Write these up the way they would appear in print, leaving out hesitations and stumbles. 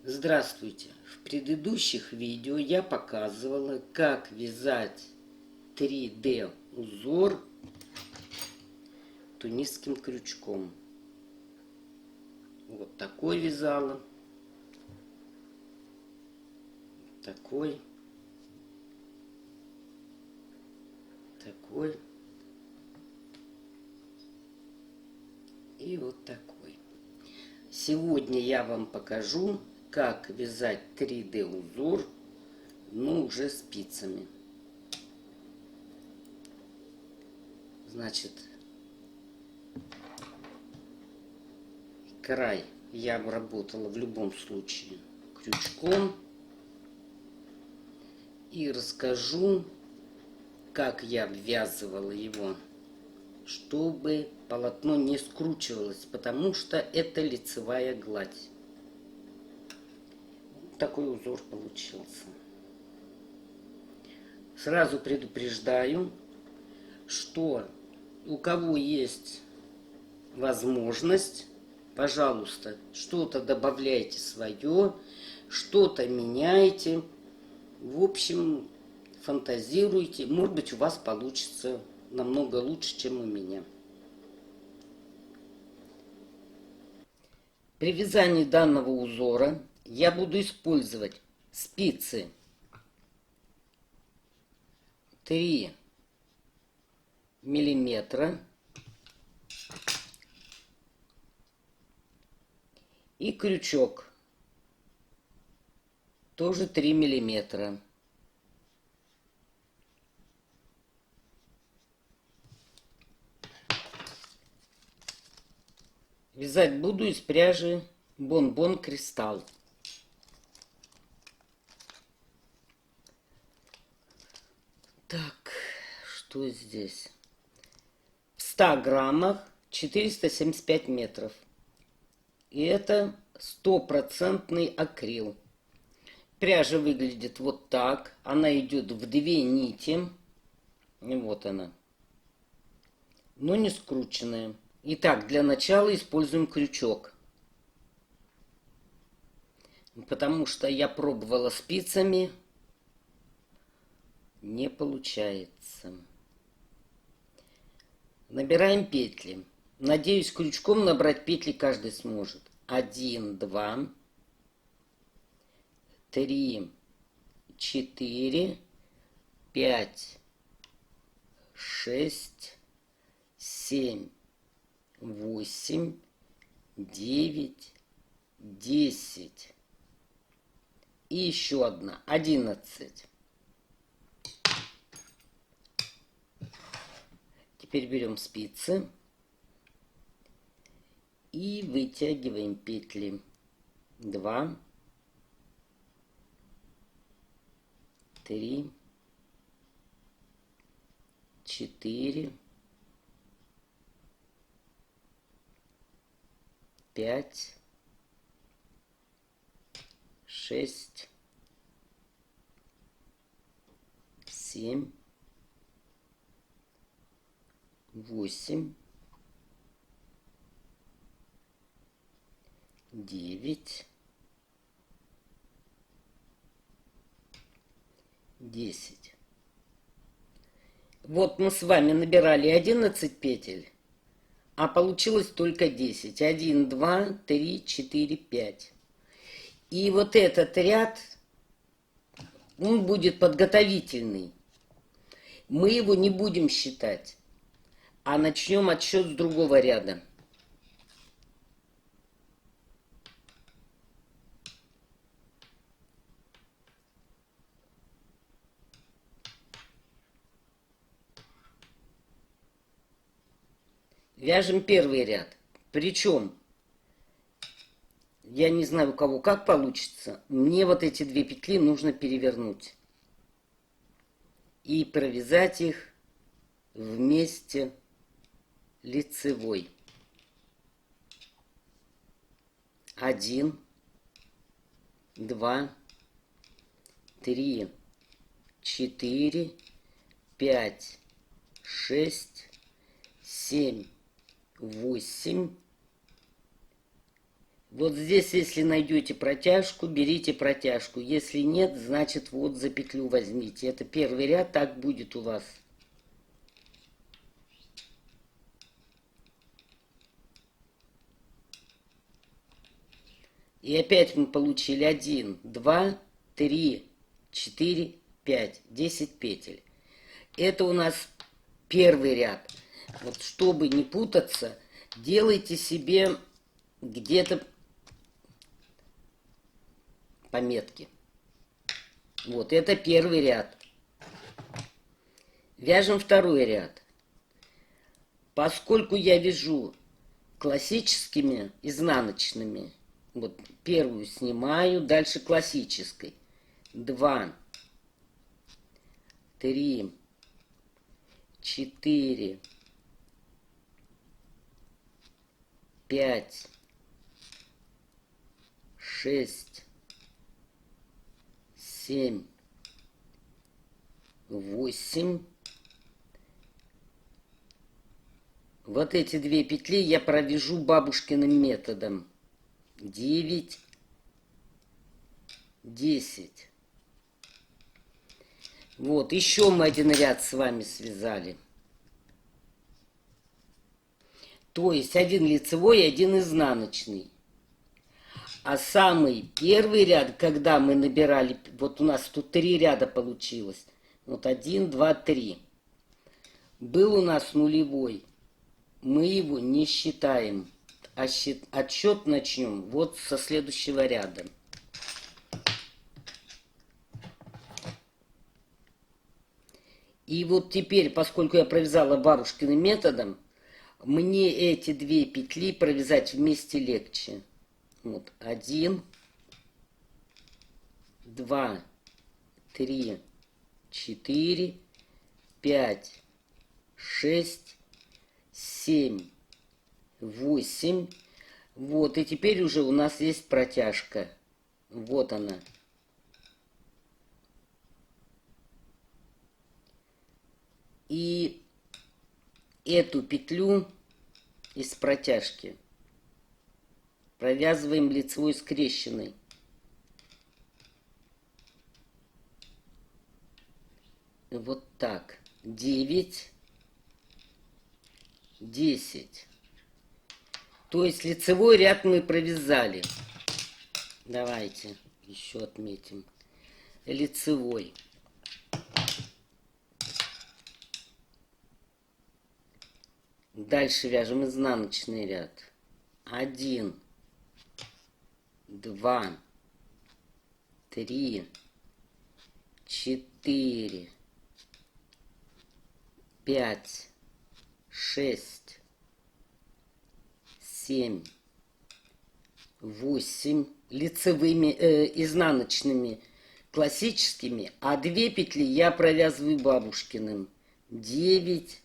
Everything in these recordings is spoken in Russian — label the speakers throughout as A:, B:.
A: Здравствуйте! В предыдущих видео я показывала, как вязать 3D узор тунисским крючком. Вот такой вязала, такой, такой и вот такой. Сегодня я вам покажу, как вязать 3D узор, но уже спицами. Значит, край я обработала в любом случае крючком. И расскажу, как я обвязывала его, чтобы полотно не скручивалось, потому что это лицевая гладь. Такой узор получился. Сразу предупреждаю, что у кого есть возможность, пожалуйста, что-то добавляйте свое, что-то меняйте. В общем, фантазируйте. Может быть, у вас получится намного лучше, чем у меня. При вязании данного узора я буду использовать спицы 3 миллиметра и крючок тоже 3 миллиметра. Вязать буду из пряжи Бон-Бон Кристалл. Так, что здесь? В 100 граммах 475 метров. И это стопроцентный акрил. Пряжа выглядит вот так. Она идет в 2 нити. И вот она. Но не скрученная. Итак, для начала используем крючок. Потому что я пробовала спицами. Не получается. Набираем петли. Надеюсь, крючком набрать петли каждый сможет. 1, 2, 3, 4, 5, 6, 7, 8, 9, 10. И еще одна. 11. Теперь берем спицы и вытягиваем петли. 2, 3, 4, 5, 6, 7, 8, 9, 10. Вот мы с вами набирали 11 петель, а получилось только 10. 1, 2, 3, 4, 5. И вот этот ряд, он будет подготовительный. Мы его не будем считать, а начнем отсчет с другого ряда. Вяжем первый ряд. Причем, я не знаю, у кого как получится, мне вот эти 2 петли нужно перевернуть. И провязать их вместе лицевой. 1, 2, 3, 4, 5, 6, 7, 8, Вот здесь, если найдете протяжку, берите протяжку. Если нет, значит вот за петлю возьмите. Это первый ряд, так будет у вас. И опять мы получили 1, 2, 3, 4, 5, 10 петель. Это у нас первый ряд. Вот чтобы не путаться, делайте себе где-то пометки. Вот, это первый ряд. Вяжем второй ряд. Поскольку я вяжу классическими изнаночными, вот первую снимаю, дальше классической. 2, 3, 4, 5, 6, 7, 8. Вот эти две петли я провяжу бабушкиным методом. 9, 10. Вот, еще мы один ряд с вами связали. То есть один лицевой, один изнаночный. А самый первый ряд, когда мы набирали, вот у нас тут 3 ряда получилось. Вот 1, 2, 3. Был у нас нулевой. Мы его не считаем. А отсчет начнем вот со следующего ряда. И вот теперь, поскольку я провязала бабушкиным методом, мне эти две петли провязать вместе легче. Вот 1, 2, 3, 4, 5, 6, 7, 8. Вот, и теперь уже у нас есть протяжка. Вот она. И эту петлю из протяжки провязываем лицевой скрещенной. Вот так. 9, 10. То есть лицевой ряд мы провязали. Давайте еще отметим. Лицевой. Дальше вяжем изнаночный ряд. 1, 2, 3, 4, 5, 6, 7, 8 лицевыми, изнаночными классическими, а 2 петли я провязываю бабушкиным. 9,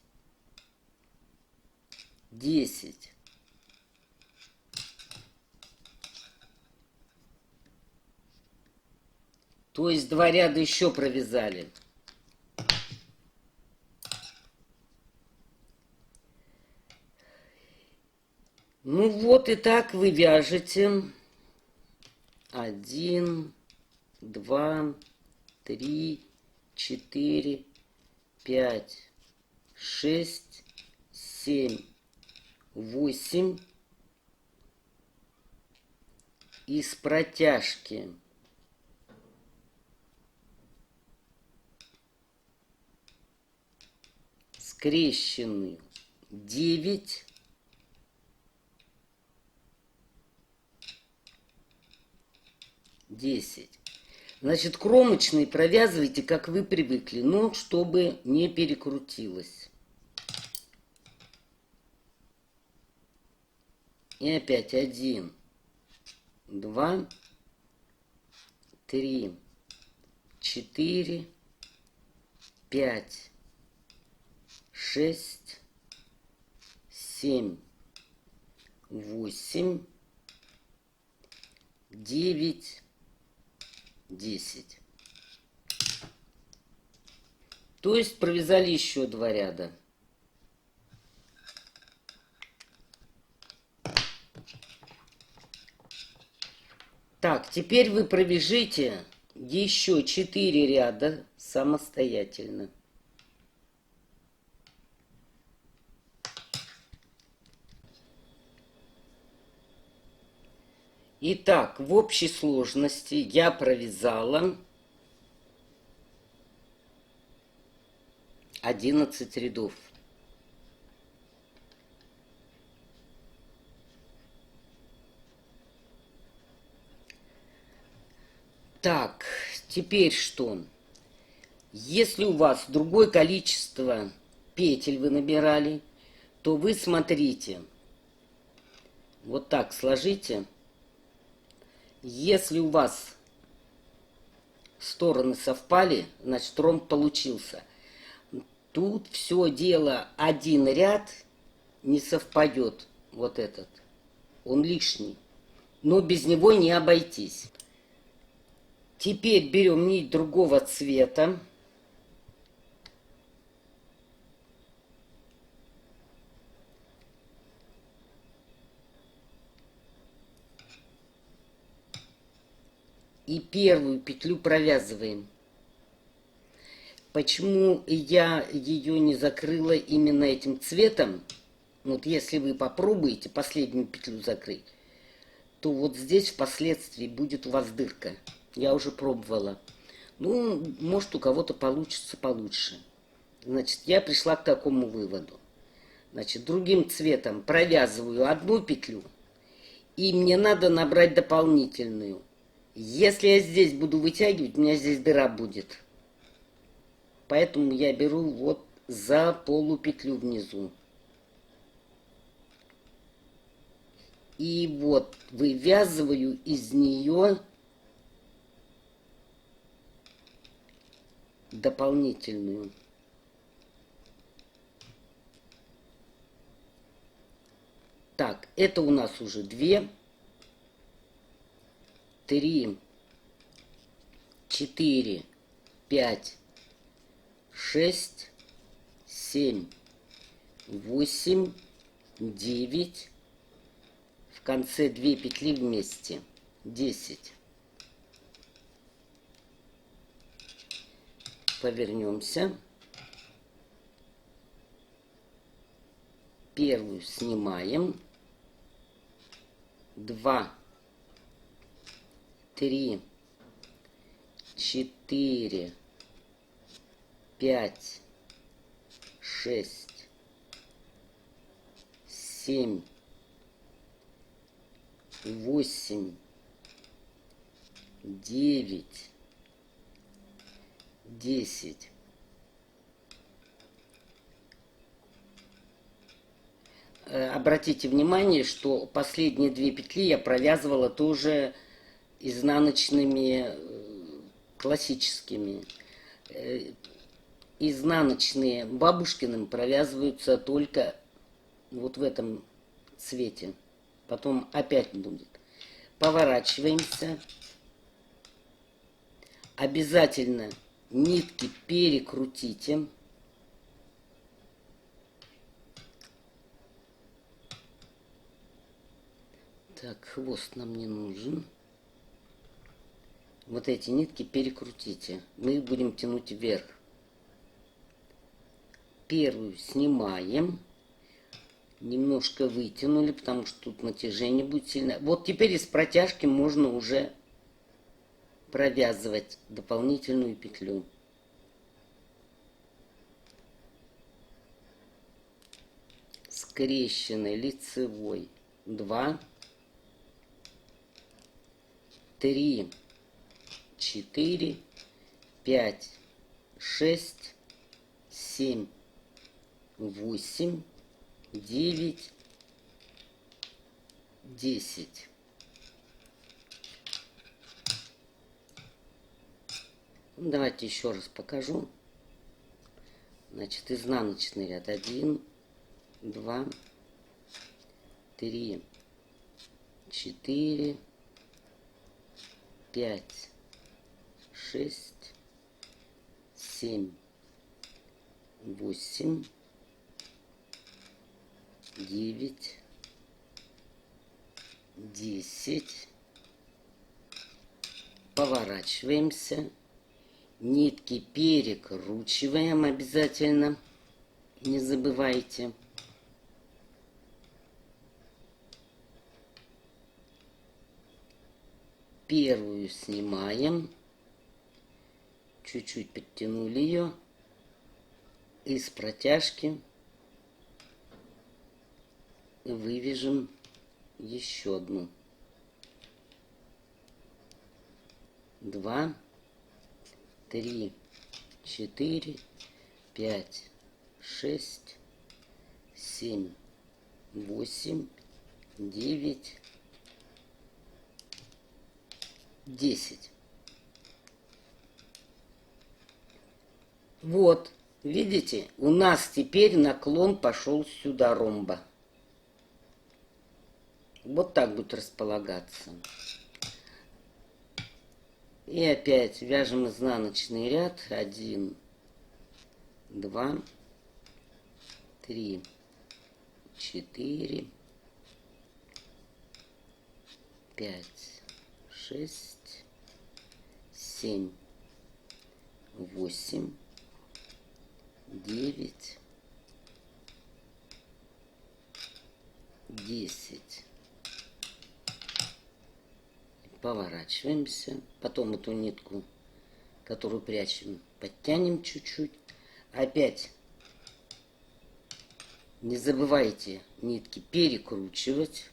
A: 10. То есть 2 ряда еще провязали. Ну вот и так вы вяжете 1, 2, 3, 4, 5, 6, 7, 8 из протяжки. Скрещенную 9, 10. Значит, кромочный провязывайте, как вы привыкли, но чтобы не перекрутилось. И опять 1, 2, 3, 4, 5, 6, 7, 8, 9, 10. То есть провязали еще 2 ряда. Так, теперь вы провяжите еще 4 ряда самостоятельно. Итак, в общей сложности я провязала 11 рядов. Так, теперь что? Если у вас другое количество петель вы набирали, то вы смотрите, вот так сложите. Если у вас стороны совпали, значит ромб получился. Тут все дело, один ряд не совпадет, вот этот, он лишний, но без него не обойтись. Теперь берем нить другого цвета. И первую петлю провязываем. Почему я ее не закрыла именно этим цветом? Вот если вы попробуете последнюю петлю закрыть, то вот здесь впоследствии будет у вас дырка. Я уже пробовала. Ну, может, у кого-то получится получше. Значит, я пришла к такому выводу. Значит, другим цветом провязываю одну петлю, и мне надо набрать дополнительную. Если я здесь буду вытягивать, у меня здесь дыра будет. Поэтому я беру вот за полупетлю внизу. И вот вывязываю из нее дополнительную. Так, это у нас уже 2, 3, 4, 5, 6, 7, 8, 9. В конце 2 петли вместе. 10. Повернемся. Первую снимаем. 2, 3, 4, 5, 6, 7, 8, 9, 10. Обратите внимание, что последние 2 петли я провязывала тоже изнаночными классическими. Изнаночные бабушкиным провязываются только вот в этом цвете. Потом опять будет. Поворачиваемся. Обязательно нитки перекрутите. Так, хвост нам не нужен. Вот эти нитки перекрутите. Мы их будем тянуть вверх. Первую снимаем. Немножко вытянули, потому что тут натяжение будет сильно. Вот теперь из протяжки можно уже провязывать дополнительную петлю. Скрещенной лицевой. 2, 3, 4, 5, 6, 7, 8, 9, 10. Давайте еще раз покажу. Значит, изнаночный ряд. 1, 2, 3, 4, 5, 6, 7, 8, 9, 10, Поворачиваемся. Нитки перекручиваем обязательно. Не забывайте. Первую снимаем. Чуть-чуть подтянули ее. Из протяжки вывяжем еще одну. 2, 3, 4, 5, 6, 7, 8, 9, 10. Вот, видите, у нас теперь наклон пошел сюда ромба. Вот так будет располагаться. И опять вяжем изнаночный ряд. 1, 2, 3, 4, 5, 6, 7, 8, 9, 10. Поворачиваемся. Потом эту нитку, которую прячем, подтянем чуть-чуть. Опять не забывайте нитки перекручивать.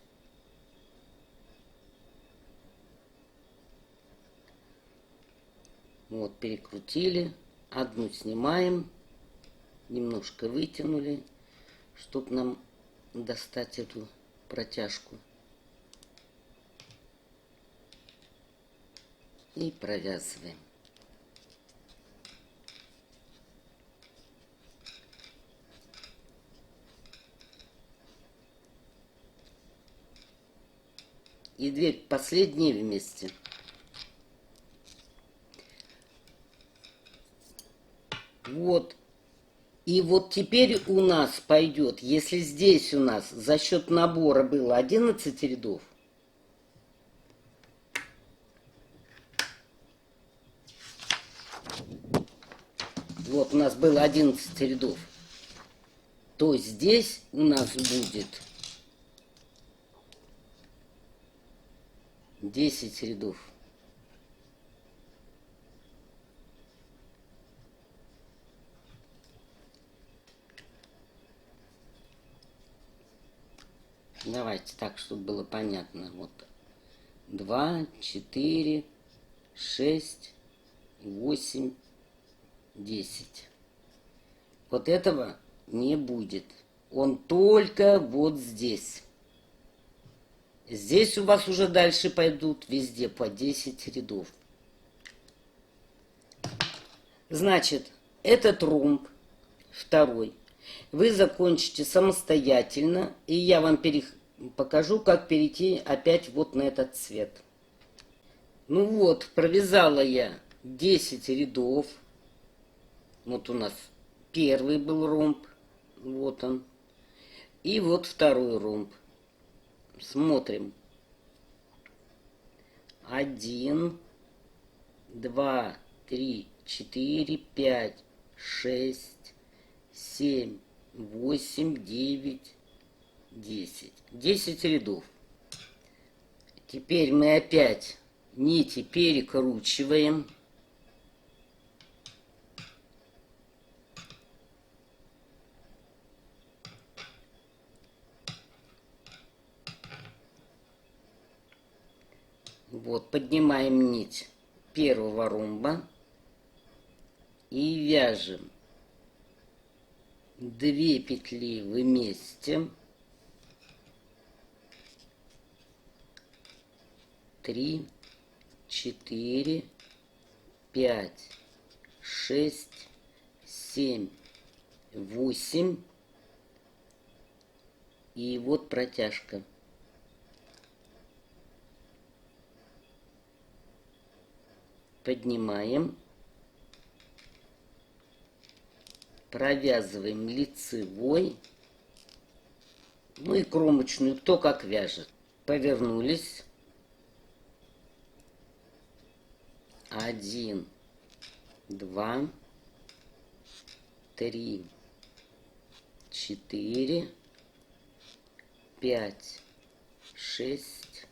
A: Вот, перекрутили. Одну снимаем. Немножко вытянули, чтобы нам достать эту протяжку. И провязываем. И дверь последние вместе. Вот. И вот теперь у нас пойдет, если здесь у нас за счет набора было 11 рядов, вот у нас было 11 рядов, то здесь у нас будет 10 рядов. Давайте так, чтобы было понятно. Вот 2, 4, 6, 8, 10. Вот этого не будет. Он только вот здесь. Здесь у вас уже дальше пойдут везде по 10 рядов. Значит, этот ромб, второй, вы закончите самостоятельно, и я вам покажу, как перейти опять вот на этот цвет. Ну вот, провязала я 10 рядов. Вот у нас первый был ромб, вот он. И вот второй ромб. Смотрим. 1, 2, 3, 4, 5, 6, 7, 8, 9, 10. 10 рядов. Теперь мы опять нити перекручиваем. Вот, поднимаем нить первого ромба и вяжем 2 петли вместе, 3, 4, 5, 6, 7, 8, и вот протяжка. Поднимаем, провязываем лицевой, ну и кромочную, кто как вяжет. Повернулись, 1, 2, 3, 4, 5, 6,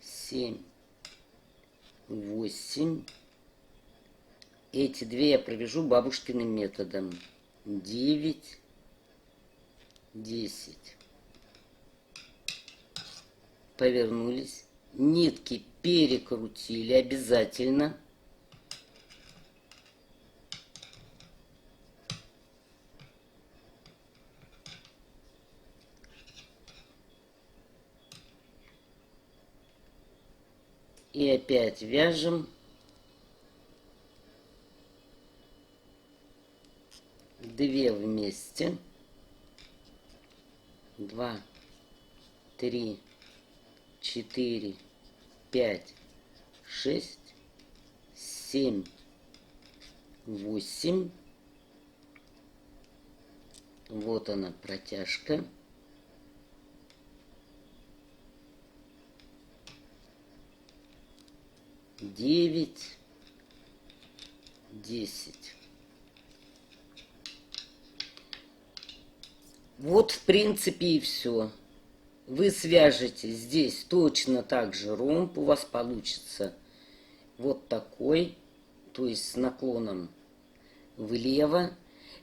A: 7, 8. Эти две я провяжу бабушкиным методом. 9, 10. Повернулись. Нитки перекрутили обязательно. И опять вяжем. 2 вместе. 2, 3, 4, 5, 6, 7, 8. Вот она, протяжка. Девять, 10. Вот, в принципе, и все. Вы свяжете здесь точно так же ромб. У вас получится вот такой, то есть с наклоном влево.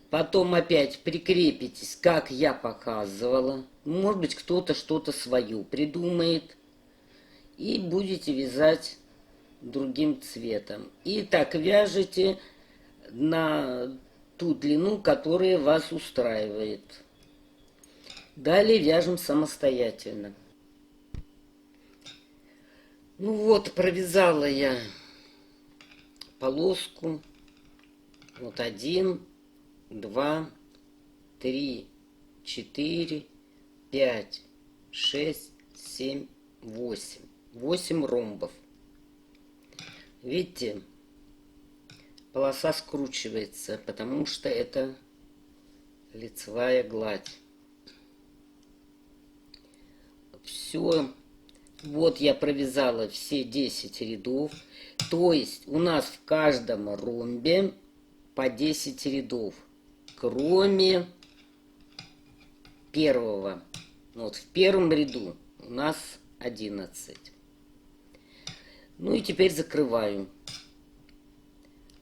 A: Потом опять прикрепитесь, как я показывала. Может быть, кто-то что-то свое придумает. И будете вязать другим цветом. И так вяжете на ту длину, которая вас устраивает. Далее вяжем самостоятельно. Ну вот, провязала я полоску. Вот 1, 2, 3, 4, 5, 6, 7, 8. 8 ромбов. Видите, полоса скручивается, потому что это лицевая гладь. Все. Вот я провязала все 10 рядов. То есть у нас в каждом ромбе по 10 рядов. Кроме первого. Вот в первом ряду у нас 11. Ну и теперь закрываю.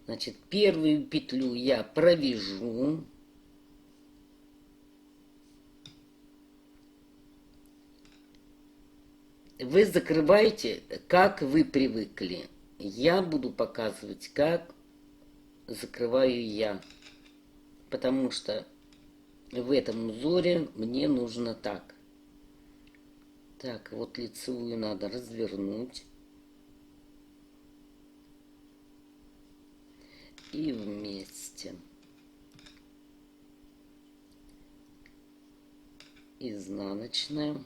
A: Значит, первую петлю я провяжу. Вы закрываете, как вы привыкли. Я буду показывать, как закрываю я. Потому что в этом узоре мне нужно так. Так, вот лицевую надо развернуть. И вместе. Изнаночная.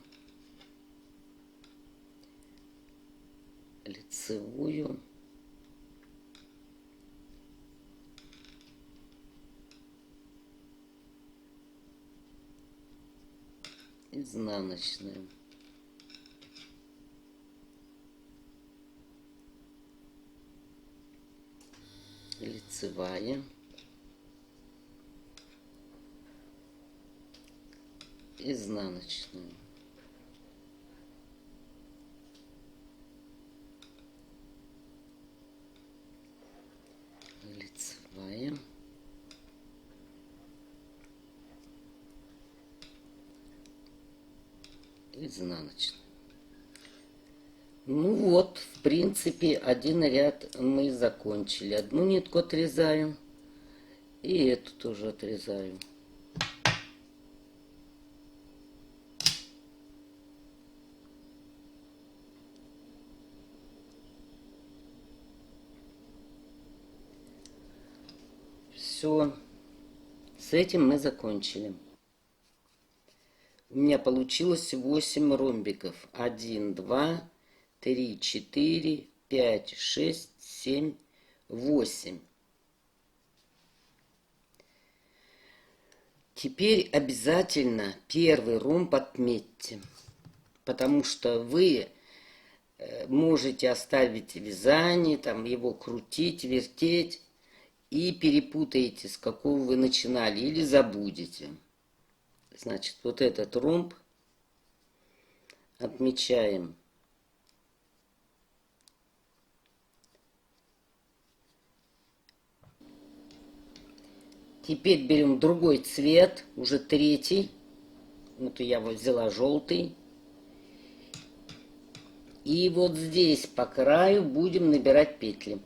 A: Лицевую. Изнаночную. Лицевая. Изнаночную. Лицевая. Изнаночная. Ну вот, в принципе, один ряд мы закончили. Одну нитку отрезаю. И эту тоже отрезаю. Все. С этим мы закончили. У меня получилось 8 ромбиков. 1, 2, 3, 4, 5, 6, 7, 8. Теперь обязательно первый ромб отметьте. Потому что вы можете оставить вязание, там его крутить, вертеть и перепутаете, с какого вы начинали, или забудете. Значит, вот этот ромб отмечаем. Теперь берем другой цвет, уже третий. Вот я вот взяла желтый. И вот здесь по краю будем набирать петли.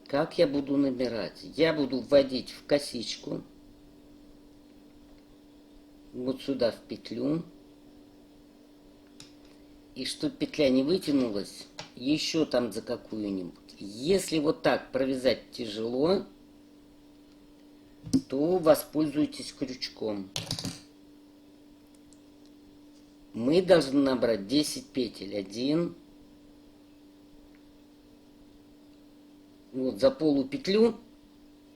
A: Как я буду набирать? Я буду вводить в косичку. Вот сюда в петлю. И чтобы петля не вытянулась, еще там за какую-нибудь. Если вот так провязать тяжело, то воспользуйтесь крючком. Мы должны набрать 10 петель. 1. Вот за полупетлю,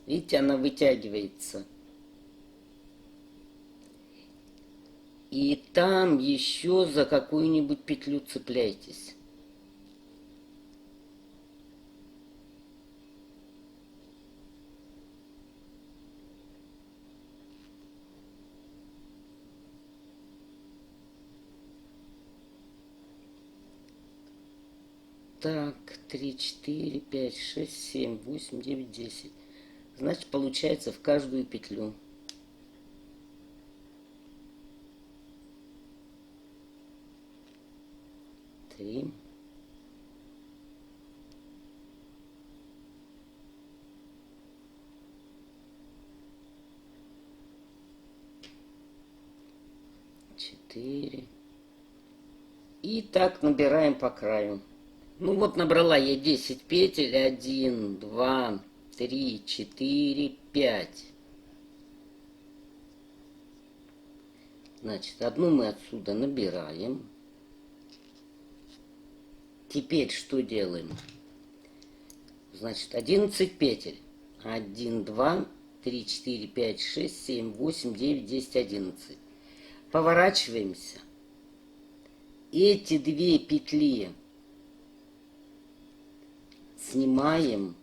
A: видите, она вытягивается. И там еще за какую-нибудь петлю цепляйтесь. Так, 3, 4, 5, 6, 7, 8, 9, 10. Значит, получается в каждую петлю. 3. 4. И так набираем по краю. Ну вот набрала я 10 петель. 1, 2, 3, 4, 5. Значит, одну мы отсюда набираем. Теперь что делаем? Значит, 11 петель. 1, 2, 3, 4, 5, 6, 7, 8, 9, 10, 11. Поворачиваемся. Эти две петли снимаем.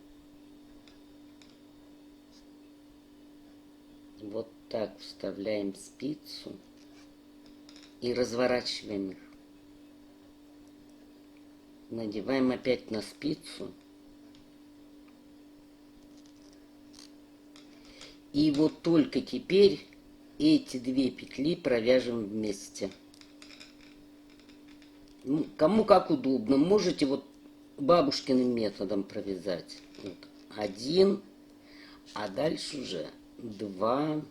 A: Вот так вставляем спицу и разворачиваем их. Надеваем опять на спицу. И вот только теперь эти две петли провяжем вместе. Ну, кому как удобно. Можете вот бабушкиным методом провязать. Вот 1, а дальше уже 2,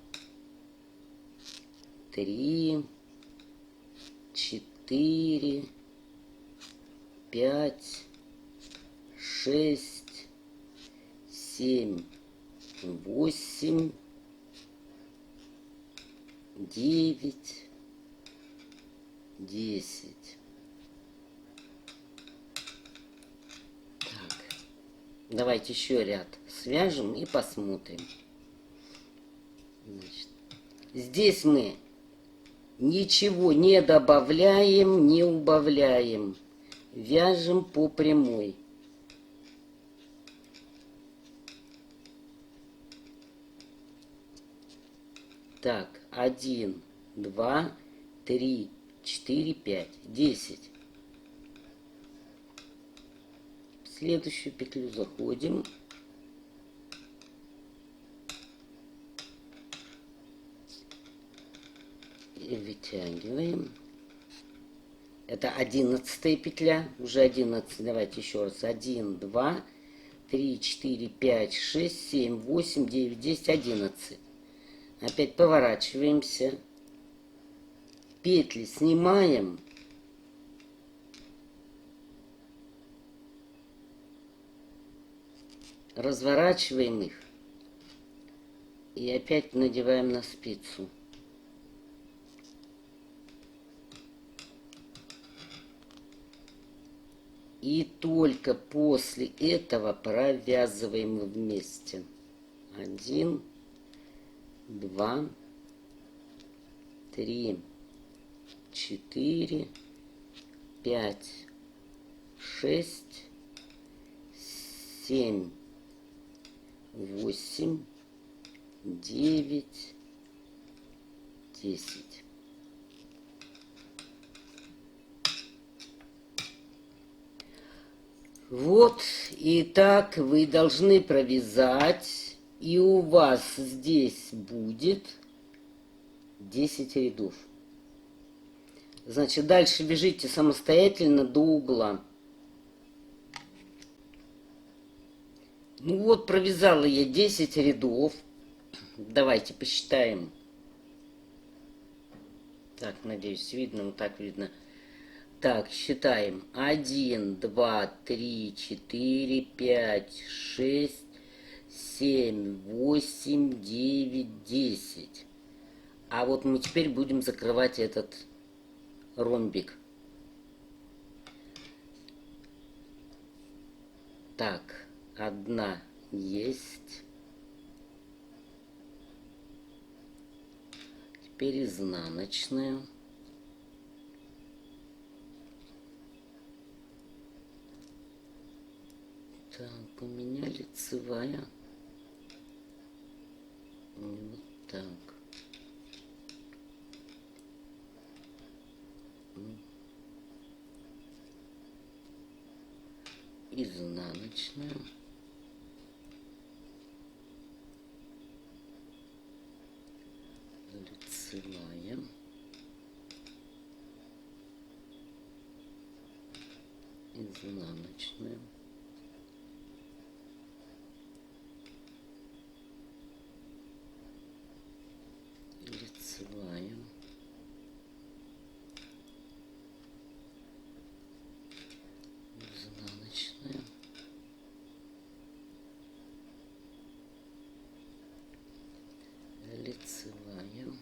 A: 3, 4, 5, 6, 7, 8, 9, 10. Так, давайте еще ряд свяжем и посмотрим. Значит, здесь мы ничего не добавляем, не убавляем. Вяжем по прямой. Так, 1, 2, 3, 4, 5, 10. В следующую петлю заходим. И вытягиваем. Это 11 петля. Уже 11. Давайте еще раз. 1, 2, 3, 4, 5, 6, 7, 8, 9, 10, 11. Опять поворачиваемся. Петли снимаем. Разворачиваем их. И опять надеваем на спицу. И И только после этого провязываем вместе. 1, 2, 3, 4, 5, 6, 7, 8, 9, 10. Вот, и так вы должны провязать, и у вас здесь будет 10 рядов. Значит, дальше вяжите самостоятельно до угла. Ну вот, провязала я 10 рядов. Давайте посчитаем. Так, надеюсь, видно, вот так видно. Так, считаем. 1, 2, 3, 4, 5, 6, 7, 8, 9, 10. А вот мы теперь будем закрывать этот ромбик. Так, одна есть. Теперь изнаночная. Так, у меня лицевая. Вот так. Изнаночная. Лицевая. Изнаночная. Лицевая. Изнаночная. Лицевая.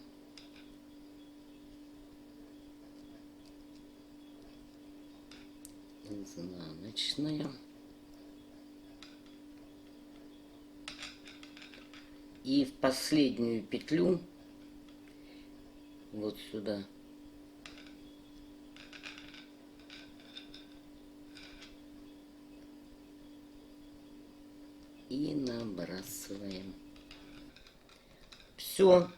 A: Изнаночная. И в последнюю петлю вот сюда и набрасываем. Все,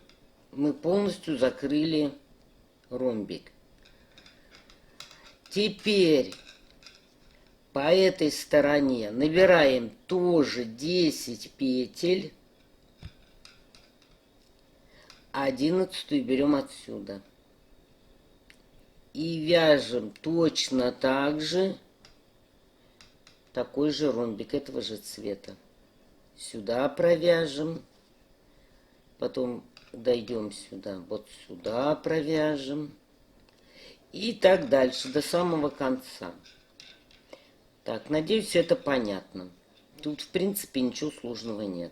A: мы полностью закрыли ромбик. Теперь по этой стороне набираем тоже 10 петель. 11 берем отсюда. И вяжем точно так же такой же ромбик этого же цвета. Сюда провяжем. Потом дойдем сюда. Вот сюда провяжем. И так дальше, до самого конца. Так, надеюсь, это понятно. Тут, в принципе, ничего сложного нет.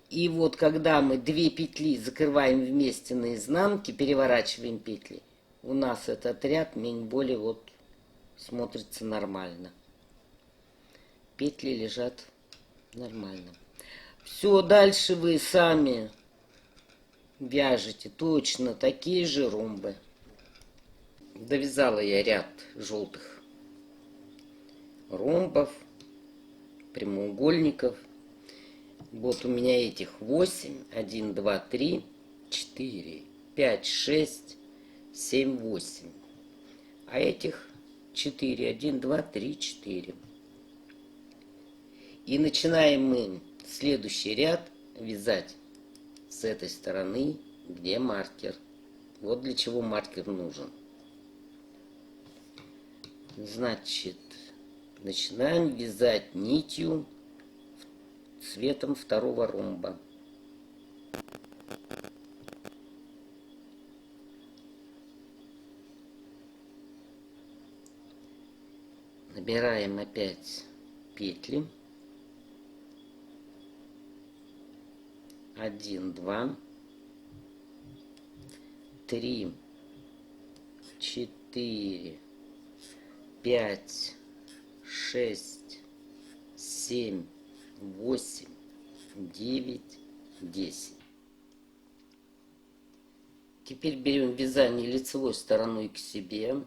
A: И вот, когда мы 2 петли закрываем вместе на изнанке, переворачиваем петли, у нас этот ряд более вот смотрится нормально. Петли лежат нормально. Все, дальше вы сами вяжете точно такие же ромбы. Довязала я ряд желтых ромбов, прямоугольников. Вот у меня этих 8. 1, 2, 3, 4, 5, 6, 7, 8. А этих 4. 1, 2, 3, 4. И начинаем мы следующий ряд вязать с этой стороны, где маркер. Вот для чего маркер нужен. Значит, начинаем вязать нитью цветом второго ромба. Набираем опять петли. 1, 2, 3, 4, 5, 6, 7, 8, 9, 10. Теперь берем вязание лицевой стороной к себе.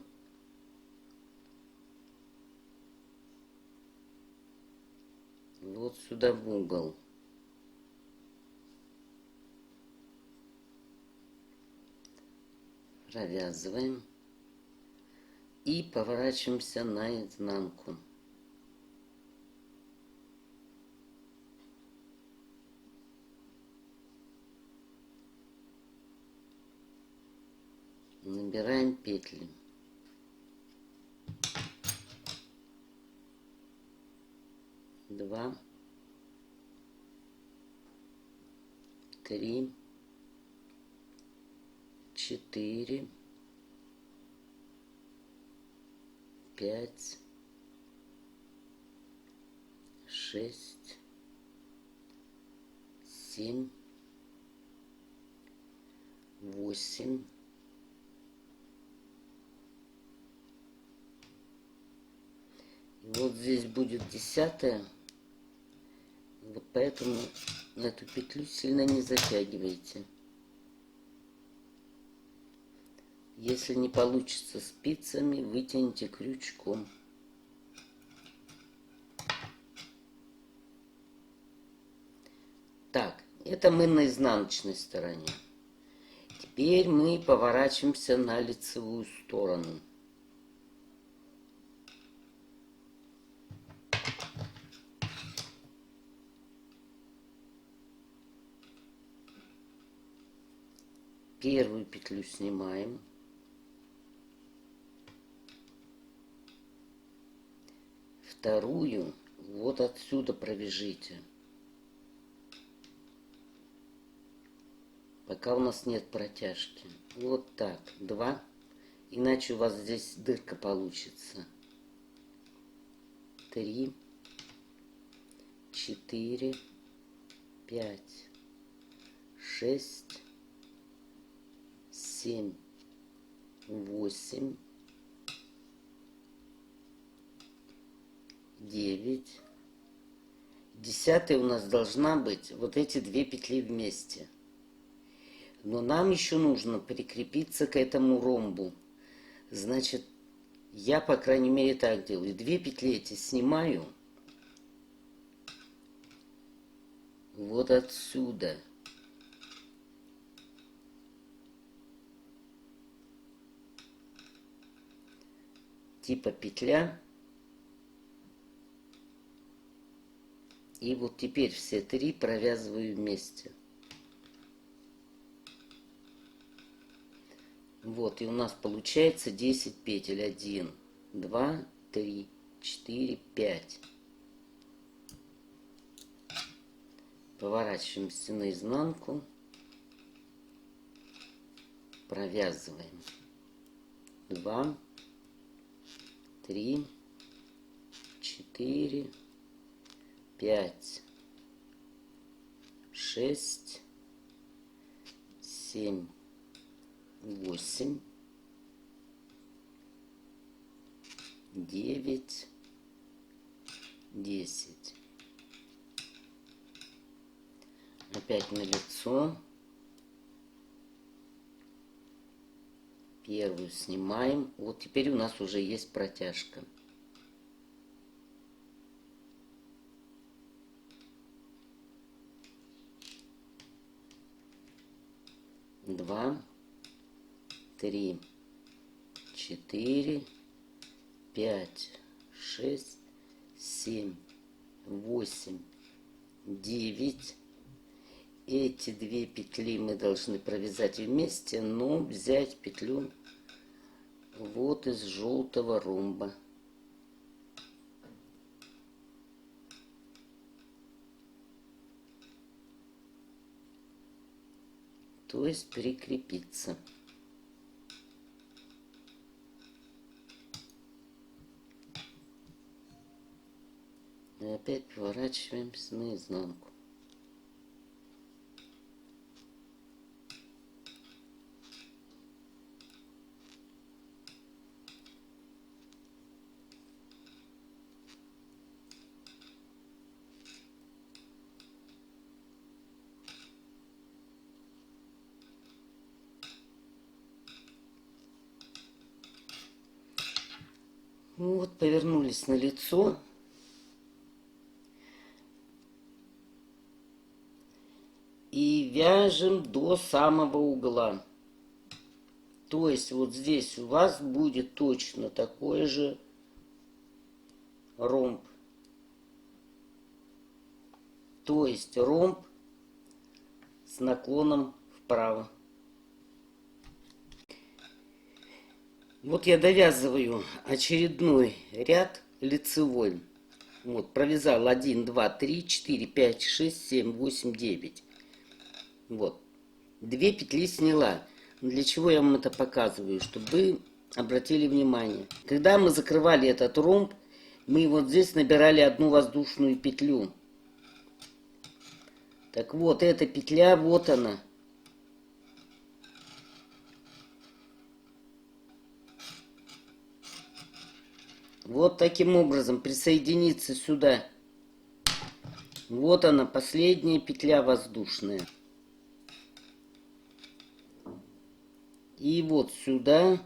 A: Вот сюда в угол. Провязываем. И поворачиваемся наизнанку. Набираем петли. Два, три, четыре, пять, шесть, семь, восемь, и вот здесь будет 10-я. Вот поэтому эту петлю сильно не затягивайте. Если не получится спицами, вытяните крючком. Так, это мы на изнаночной стороне. Теперь мы поворачиваемся на лицевую сторону. Первую петлю снимаем. Вторую вот отсюда провяжите. Пока у нас нет протяжки. Вот так. 2. Иначе у вас здесь дырка получится. 3, 4, 5, 6, 7, 8, 9. 10-я у нас должна быть вот эти 2 петли вместе. Но нам еще нужно прикрепиться к этому ромбу. Значит, я, по крайней мере, так делаю. 2 петли эти снимаю. Вот отсюда. Типа петля. И вот теперь все 3 провязываю вместе. Вот, и у нас получается 10 петель. 1, 2, 3, 4, 5. Поворачиваемся наизнанку. Провязываем. 2, 3, 4, 5, 6, 7, 8, 9, 10. Опять на лицо. Первую снимаем. Вот теперь у нас уже есть протяжка. Два, 3, 4, 5, 6, 7, 8, 9. Эти 2 петли мы должны провязать вместе, но взять петлю вот из желтого ромба. То есть прикрепиться. И опять поворачиваемся наизнанку. Ну вот, повернулись на лицо. И вяжем до самого угла. То есть вот здесь у вас будет точно такой же ромб. То есть ромб с наклоном вправо. Вот я довязываю очередной ряд лицевой. Вот, провязал 1, 2, 3, 4, 5, 6, 7, 8, 9. Вот. 2 петли сняла. Для чего я вам это показываю? Чтобы вы обратили внимание. Когда мы закрывали этот ромб, мы вот здесь набирали одну воздушную петлю. Так вот, эта петля, вот она. Вот таким образом присоединиться сюда. Вот она, последняя петля воздушная. И вот сюда.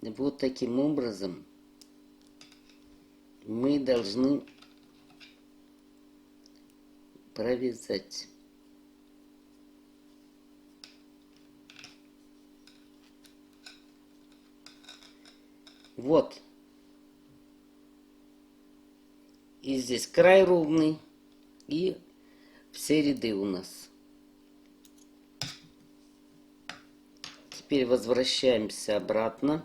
A: Вот таким образом мы должны провязать. Вот. И здесь край ровный. И все ряды у нас. Теперь возвращаемся обратно.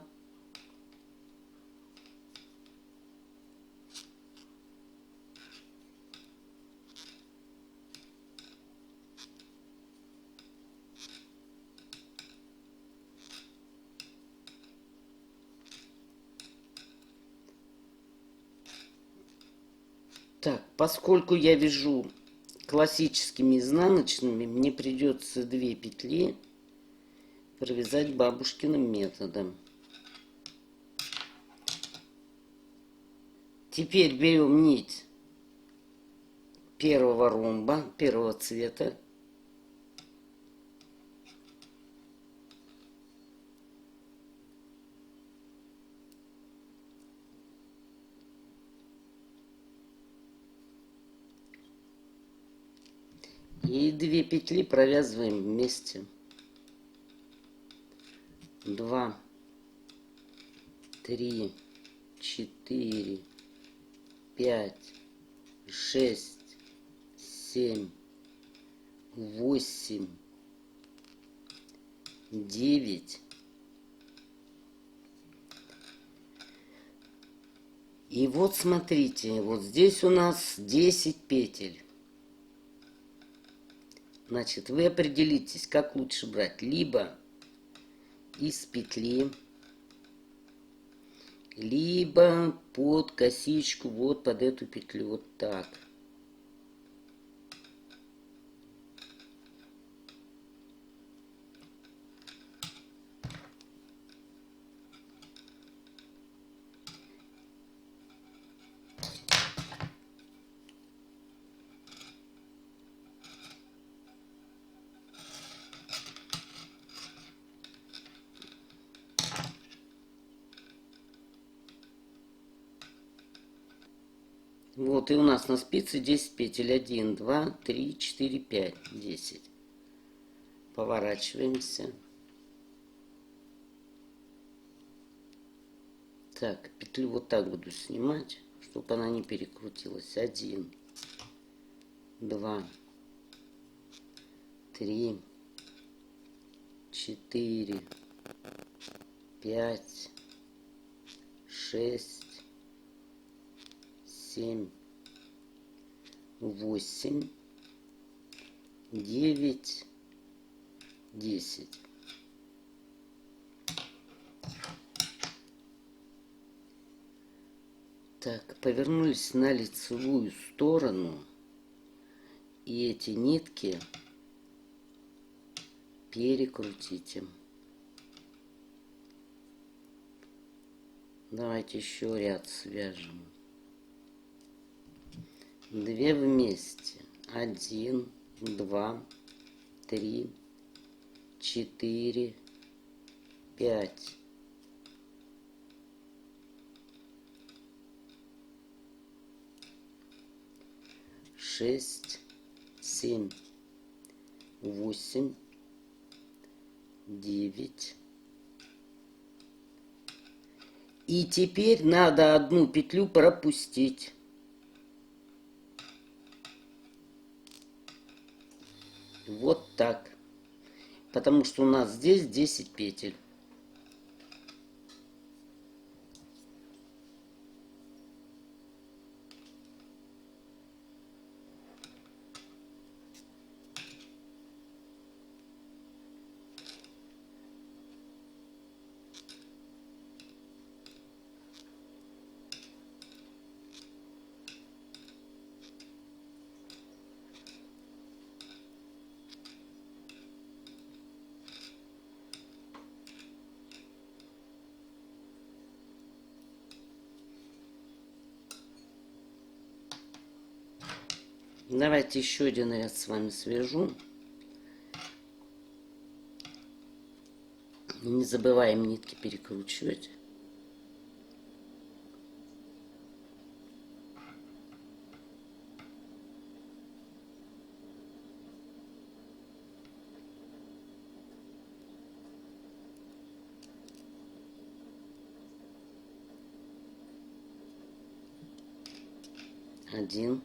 A: Так, поскольку я вяжу классическими изнаночными, мне придется 2 петли провязать бабушкиным методом. Теперь берем нить первого ромба, первого цвета. И 2 петли провязываем вместе. 2, 3, 4, 5, 6, 7, 8, 9. И вот смотрите, вот здесь у нас 10 петель. Значит, вы определитесь, как лучше брать. Либо из петли, либо под косичку, вот под эту петлю, вот так. Вот, и у нас на спице 10 петель. 1, 2, 3, 4, 5, 10. Поворачиваемся. Так, петлю вот так буду снимать, чтобы она не перекрутилась. 1, 2, 3, 4, 5, 6, 7, 8, 9, 10. Так, повернулись на лицевую сторону. И эти нитки перекрутите. Давайте еще ряд свяжем. 2 вместе. 1, 2, 3, 4, 5, 6, 7, 8, 9. И теперь надо одну петлю пропустить. Вот так. Потому что у нас здесь 10 петель. Давайте еще один ряд с вами свяжу. Не забываем нитки перекручивать. Один,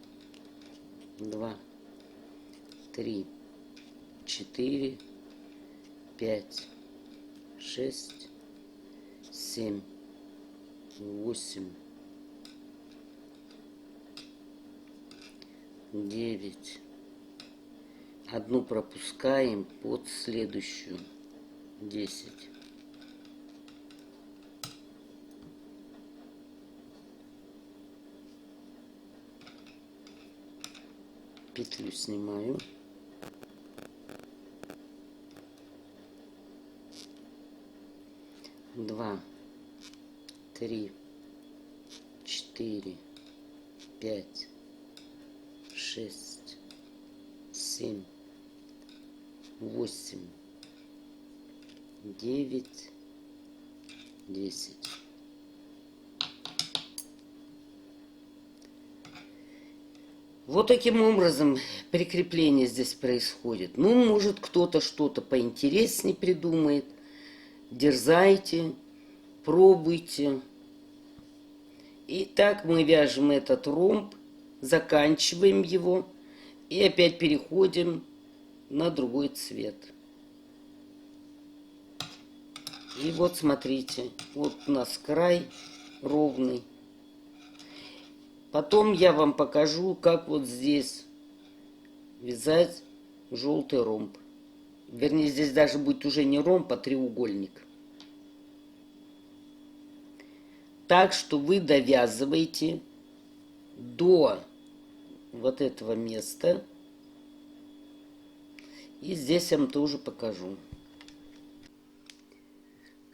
A: два, три, 4, 5, 6, 7, 8, 9. Одну пропускаем под следующую. 10. Петлю снимаю. Два, 3, 4, 5, 6, 7, 8, 9, 10. Вот таким образом прикрепление здесь происходит. Ну, может, кто-то что-то поинтереснее придумает. Дерзайте, пробуйте. И так мы вяжем этот ромб, заканчиваем его и опять переходим на другой цвет. И вот смотрите, вот у нас край ровный. Потом я вам покажу, как вот здесь вязать желтый ромб. Вернее, здесь даже будет уже не ромб, а треугольник. Так что вы довязываете до вот этого места. И здесь я вам тоже покажу.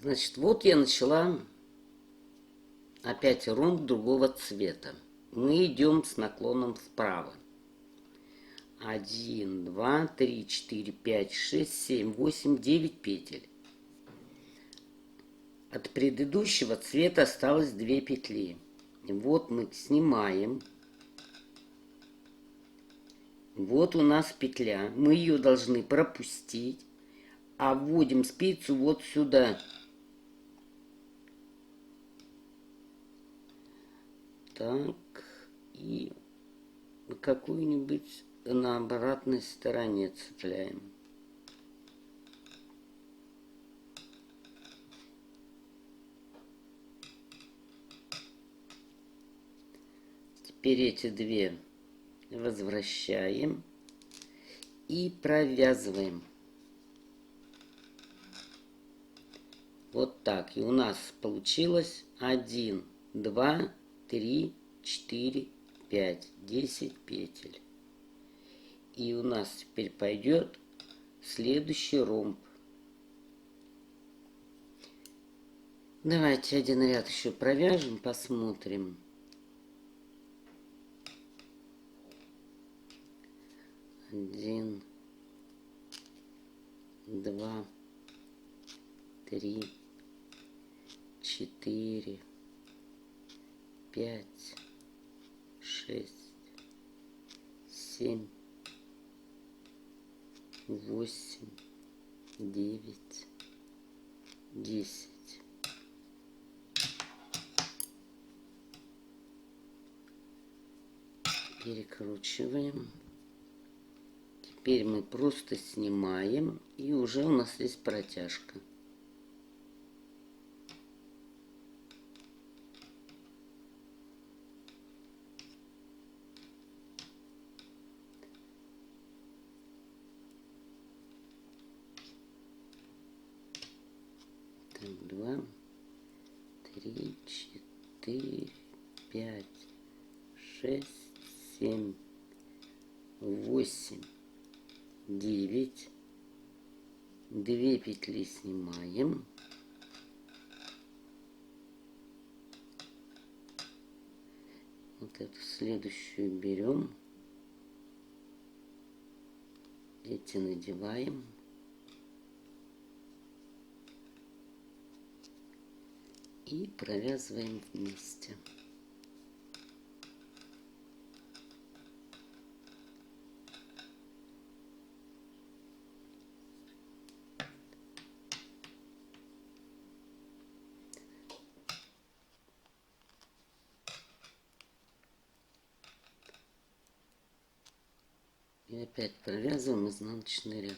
A: Значит, вот я начала опять ромб другого цвета. Мы идем с наклоном вправо. 1, 2, 3, 4, 5, 6, 7, 8, 9 петель. От предыдущего цвета осталось 2 петли. Вот мы снимаем. Вот у нас петля. Мы ее должны пропустить. А вводим спицу вот сюда. Так. И какую-нибудь на обратной стороне цепляем. Теперь эти 2 возвращаем и провязываем. Вот так. И у нас получилось 1, 2, 3, 4, 5, 10 петель. И у нас теперь пойдет следующий ромб. Давайте один ряд еще провяжем, посмотрим. 1, 2, 3, 4, 5, 6, 7, 8, 9, 10. Перекручиваем. Теперь мы просто снимаем, и уже у нас есть протяжка. Так, 2, 3, 4, 5, 6, 7, 8, 9. 2 петли снимаем. Вот эту следующую берем. Эти надеваем. И провязываем вместе. И опять провязываем изнаночный ряд.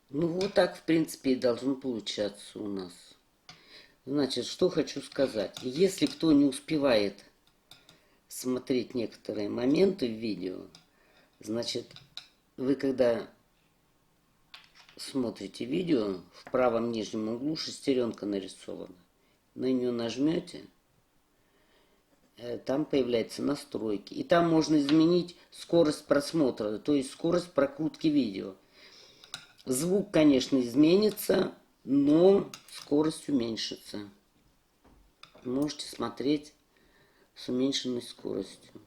A: Ну вот так, в принципе, и должно получаться у нас. Значит, что хочу сказать. Если кто не успевает смотреть некоторые моменты в видео, значит, вы когда смотрите видео, в правом нижнем углу шестеренка нарисована. На нее нажмете, там появляются настройки. И там можно изменить скорость просмотра, то есть скорость прокрутки видео. Звук, конечно, изменится, но скорость уменьшится. Можете смотреть с уменьшенной скоростью.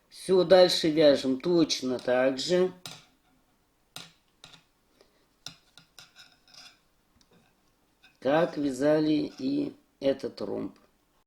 A: Все, дальше вяжем точно так же. Как вязали и этот ромб.